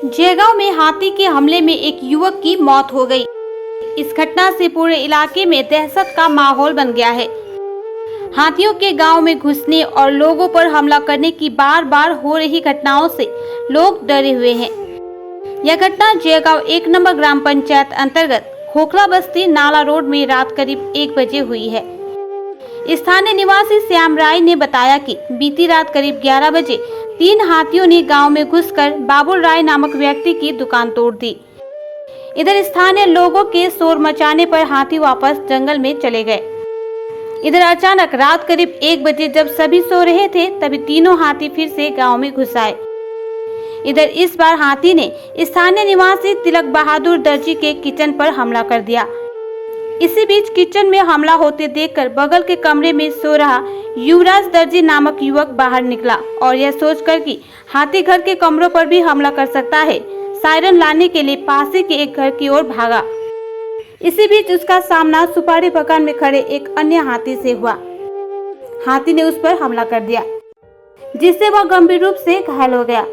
जयगांव में हाथी के हमले में एक युवक की मौत हो गई। इस घटना से पूरे इलाके में दहशत का माहौल बन गया है। हाथियों के गांव में घुसने और लोगों पर हमला करने की बार बार हो रही घटनाओं से लोग डरे हुए हैं। यह घटना जयगांव 1 नंबर ग्राम पंचायत अंतर्गत खोखला बस्ती नाला रोड में रात करीब 1 बजे हुई है। स्थानीय निवासी श्याम राय ने बताया कि बीती रात करीब 11 बजे 3 हाथियों ने गांव में घुसकर बाबुल राय नामक व्यक्ति की दुकान तोड़ दी। इधर स्थानीय लोगों के शोर मचाने पर हाथी वापस जंगल में चले गए। इधर अचानक रात करीब 1 बजे जब सभी सो रहे थे तभी तीनों हाथी फिर से गांव में घुस आए। इधर इस बार हाथी ने स्थानीय निवासी तिलक बहादुर दर्जी के किचन पर हमला कर दिया। इसी बीच किचन में हमला होते देखकर बगल के कमरे में सो रहा युवराज दर्जी नामक युवक बाहर निकला और यह सोचकर कि हाथी घर के कमरों पर भी हमला कर सकता है, सायरन लाने के लिए पास ही के एक घर की ओर भागा। इसी बीच उसका सामना सुपारी बागान में खड़े एक अन्य हाथी से हुआ। हाथी ने उस पर हमला कर दिया, जिससे वह गंभीर रूप से घायल हो गया।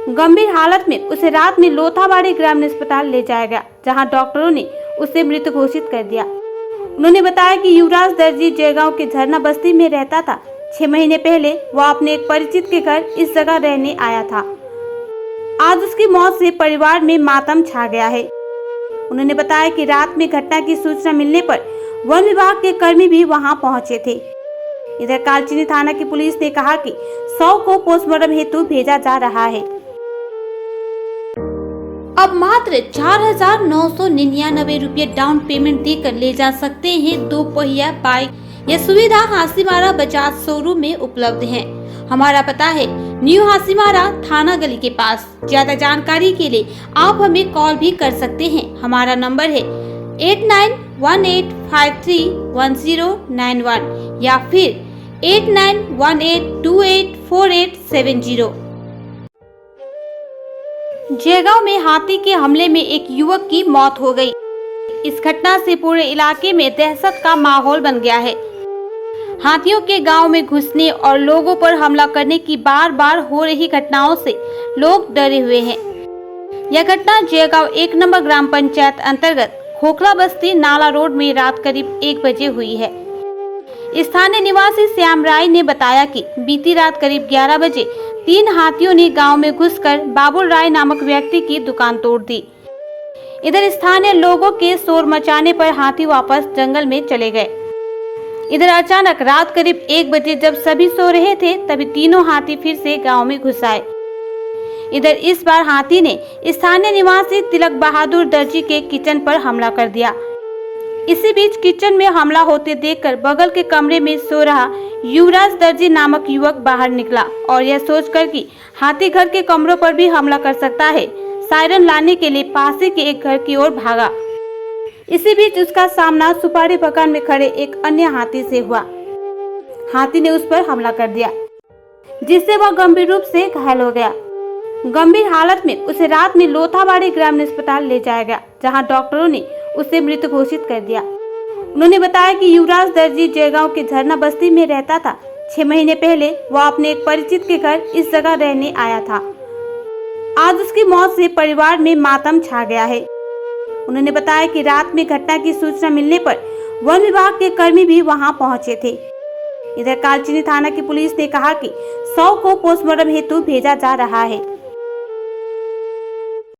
गंभीर हालत में उसे रात में लोथाबाड़ी ग्रामीण अस्पताल ले जाया गया, जहां डॉक्टरों ने उसे मृत घोषित कर दिया। उन्होंने बताया कि युवराज दर्जी जयगांव के झरना बस्ती में रहता था। 6 महीने पहले वह अपने एक परिचित के घर इस जगह रहने आया था। आज उसकी मौत से परिवार में मातम छा गया है। उन्होंने बताया कि रात में घटना की सूचना मिलने पर वन विभाग के कर्मी भी वहां पहुंचे थे। इधर कालचिनी थाना की पुलिस ने कहा कि शव को पोस्टमार्टम हेतु भेजा जा रहा है। अब मात्र 4,999 रुपये डाउन पेमेंट देकर ले जा सकते हैं 2 पहिया बाइक। यह सुविधा हासीमारा बजाज शोरूम में उपलब्ध है। हमारा पता है न्यू हासीमारा थाना गली के पास। ज्यादा जानकारी के लिए आप हमें कॉल भी कर सकते हैं। हमारा नंबर है 8918531091 या फिर 8918284870। जयगांव में हाथी के हमले में एक युवक की मौत हो गई। इस घटना से पूरे इलाके में दहशत का माहौल बन गया है। हाथियों के गांव में घुसने और लोगों पर हमला करने की बार बार हो रही घटनाओं से लोग डरे हुए हैं। यह घटना जयगांव 1 नंबर ग्राम पंचायत अंतर्गत खोखला बस्ती नाला रोड में रात करीब 1 बजे हुई है। स्थानीय निवासी श्याम राय ने बताया कि बीती रात करीब 11 बजे 3 हाथियों ने गांव में घुसकर बाबुल राय नामक व्यक्ति की दुकान तोड़ दी। इधर स्थानीय लोगों के शोर मचाने पर हाथी वापस जंगल में चले गए। इधर अचानक रात करीब 1 बजे जब सभी सो रहे थे तभी तीनों हाथी फिर से गांव में घुस आए। इधर इस बार हाथी ने स्थानीय निवासी तिलक बहादुर दर्जी के किचन पर हमला कर दिया। इसी बीच किचन में हमला होते देखकर बगल के कमरे में सो रहा युवराज दर्जी नामक युवक बाहर निकला और यह सोचकर कि हाथी घर के कमरों पर भी हमला कर सकता है, सायरन लाने के लिए पास ही के एक घर की ओर भागा। इसी बीच उसका सामना सुपारी बागान में खड़े एक अन्य हाथी से हुआ। हाथी ने उस पर हमला कर दिया, जिससे वह गंभीर रूप से घायल हो गया। गंभीर हालत में उसे रात में लोथाबाड़ी ग्रामीण अस्पताल ले जाया गया, जहां डॉक्टरों ने उसे मृत घोषित कर दिया। उन्होंने बताया कि युवराज दर्जी जयगांव के झरना बस्ती में रहता था। 6 महीने पहले वह अपने एक परिचित के घर इस जगह रहने आया था। आज उसकी मौत से परिवार में मातम छा गया है। उन्होंने बताया कि रात में घटना की सूचना मिलने पर वन विभाग के कर्मी भी वहां पहुंचे थे। इधर कालचिनी थाना की पुलिस ने कहा कि शव को पोस्टमार्टम हेतु भेजा जा रहा है।